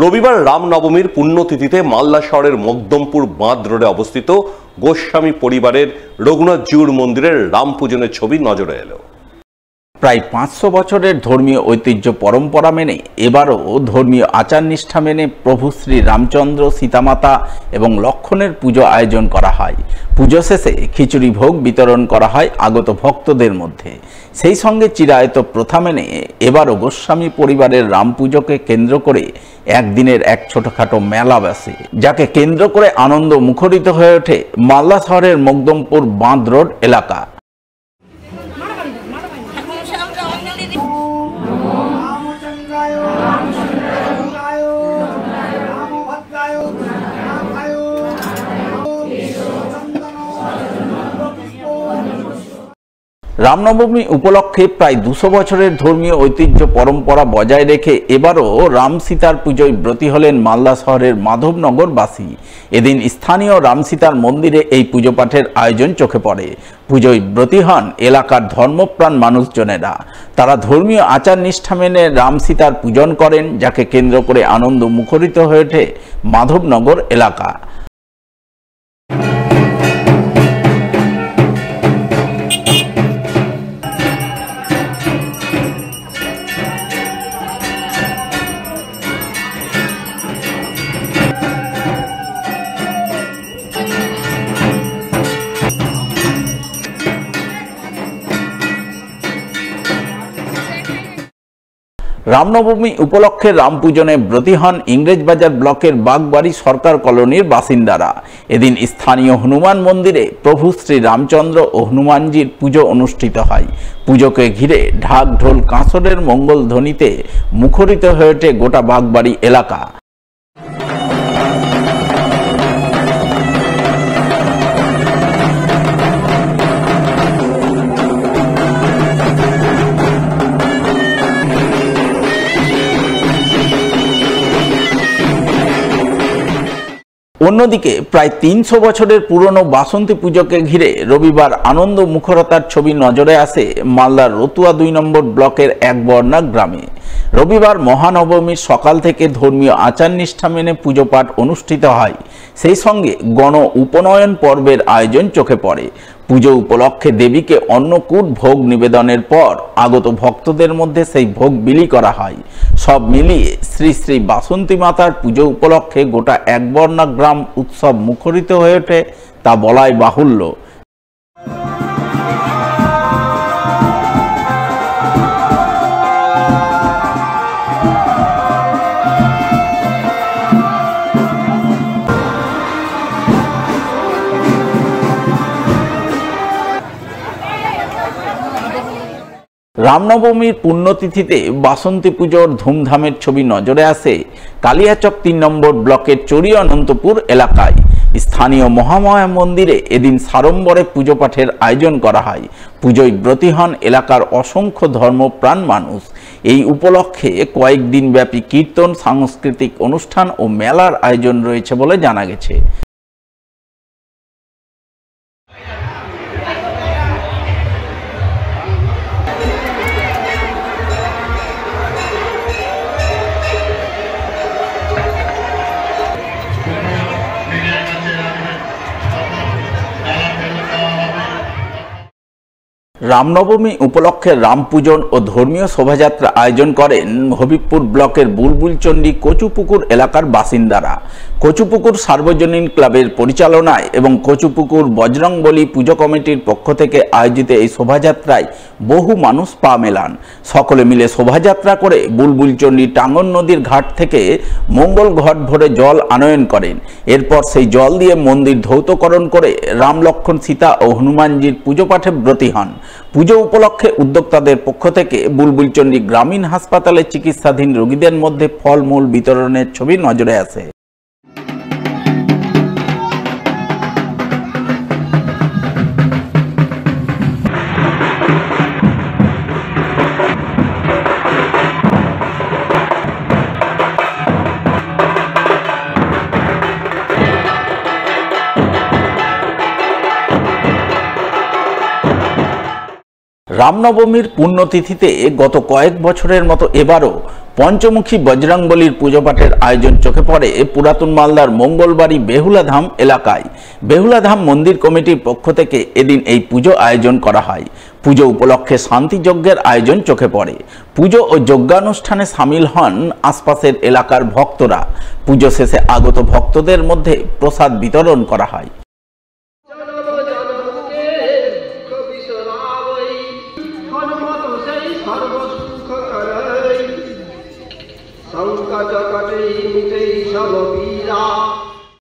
রবিবার রামনবমীর পুণ্যতিথিতে মালদা শহরের মকদমপুর বাঁধ রোডে অবস্থিত গোস্বামী পরিবারের রঘুনাথ জিউর মন্দিরের রাম পূজনের ছবি নজরে এলো। প্রায় 500 বছরের ধর্মীয় ঐতিহ্য পরম্পরা মেনে এবারও ধর্মীয় আচার নিষ্ঠা মেনে প্রভু শ্রী রামচন্দ্র, সীতামাতা এবং লক্ষ্মণের পুজো আয়োজন করা হয়। পুজো শেষে খিচুড়ি ভোগ বিতরণ করা হয় আগত ভক্তদের মধ্যে। সেই সঙ্গে চিরায়ত প্রথা মেনে এবারও গোস্বামী পরিবারের রাম পুজোকে কেন্দ্র করে একদিনের এক ছোটখাটো মেলা বসে, যাকে কেন্দ্র করে আনন্দ মুখরিত হয়ে ওঠে মালদা শহরের মকদমপুর বাঁধ রোড এলাকা। রামনবমী উপলক্ষে প্রায় 200 বছরের ধর্মীয় ঐতিহ্য পরম্পরা বজায় রেখে এবারও রাম সীতার পুজোয় ব্রতী হলেন মালদা শহরের মাধবনগরবাসী। এদিন স্থানীয় রাম সীতার মন্দিরে এই পুজো পাঠের আয়োজন চোখে পড়ে। পুজোয় ব্রতী হন এলাকার ধর্মপ্রাণ মানুষজনেরা। তারা ধর্মীয় আচার নিষ্ঠা মেনে রাম সীতার পূজন করেন, যাকে কেন্দ্র করে আনন্দ মুখরিত হয়ে ওঠে মাধবনগর এলাকা। রামনবমী উপলক্ষে রাম পূজনে ব্রতী হন ইংরেজবাজার ব্লকের বাগবাড়ি সরকার কলোনির বাসিন্দারা। এদিন স্থানীয় হনুমান মন্দিরে প্রভু শ্রী রামচন্দ্র ও হনুমানজির পুজো অনুষ্ঠিত হয়। পুজোকে ঘিরে ঢাক ঢোল কাঁসরের মঙ্গল ধ্বনিতে মুখরিত হয়ে ওঠে গোটা বাগবাড়ি এলাকা। অন্যদিকে প্রায় 300 বছরের পুরনো বাসন্তী পুজোকে ঘিরে রবিবার আনন্দ মুখরতার ছবি নজরে আসে মালদার রতুয়া 2 নম্বর ব্লকের একবর্ণা গ্রামে। রবিবার মহানবমীর সকাল থেকে ধর্মীয় আচার নিষ্ঠা মেনে পুজো পাঠ অনুষ্ঠিত হয়। সেই সঙ্গে গণ উপনয়ন পর্বের আয়োজন চোখে পড়ে। পুজো উপলক্ষে দেবীকে অন্নকূট ভোগ নিবেদনের পর আগত ভক্তদের মধ্যে সেই ভোগ বিলি করা হয়। সব মিলিয়ে শ্রী শ্রী বাসন্তী মাতার পুজো উপলক্ষে গোটা একবর্ণা গ্রাম উৎসব মুখরিত হয়ে ওঠে, তা বলাই বাহুল্য। রামনবমীর পুণ্যতিথিতে বাসন্তী পুজোর ধুমধামের ছবি নজরে আসে কালিয়াচক 3 নম্বর ব্লকের চরি অনন্তপুর এলাকায়। স্থানীয় মহামায়া মন্দিরে এদিন সাড়ম্বরে পুজো পাঠের আয়োজন করা হয়। পুজোয় ব্রতী হন এলাকার অসংখ্য ধর্মপ্রাণ মানুষ। এই উপলক্ষে কয়েকদিন ব্যাপী কীর্তন, সাংস্কৃতিক অনুষ্ঠান ও মেলার আয়োজন রয়েছে বলে জানা গেছে। রামনবমী উপলক্ষে রাম পূজন ও ধর্মীয় শোভাযাত্রা আয়োজন করেন হবিবপুর ব্লকের বুলবুলচন্ডী কচুপুকুর এলাকার বাসিন্দারা। কচুপুকুর সার্বজনীন ক্লাবের পরিচালনায় এবং কচুপুকুর বজরংবলী পুজো কমিটির পক্ষ থেকে আয়োজিত এই শোভাযাত্রায় বহু মানুষ পা মেলান। সকলে মিলে শোভাযাত্রা করে বুলবুলচন্ডী টাঙ্গন নদীর ঘাট থেকে মঙ্গল ঘট ভরে জল আনয়ন করেন। এরপর সেই জল দিয়ে মন্দির ধৌতকরণ করে রাম, লক্ষ্মণ, সীতা ও হনুমানজির পুজো পাঠে ব্রতী হন। পুজো উপলক্ষে উদ্যোক্তাদের পক্ষ থেকে বুলবুলচন্ডী গ্রামীণ হাসপাতালে চিকিৎসাধীন রোগীদের মধ্যে ফলমূল বিতরণের ছবি নজরে আসে। রামনবমীর পুণ্যতিথিতে গত কয়েক বছরের মতো এবারও পঞ্চমুখী বজরংবলীর পুজো পাঠের আয়োজন চোখে পড়ে পুরাতন মালদার মঙ্গলবাড়ি বেহুলাধাম এলাকায়। বেহুলাধাম মন্দির কমিটির পক্ষ থেকে এদিন এই পুজো আয়োজন করা হয়। পুজো উপলক্ষে শান্তিযজ্ঞের আয়োজন চোখে পড়ে। পুজো ও যজ্ঞানুষ্ঠানে সামিল হন আশপাশের এলাকার ভক্তরা। পুজো শেষে আগত ভক্তদের মধ্যে প্রসাদ বিতরণ করা হয়। সংকট কটে মিটে সব পীড়া।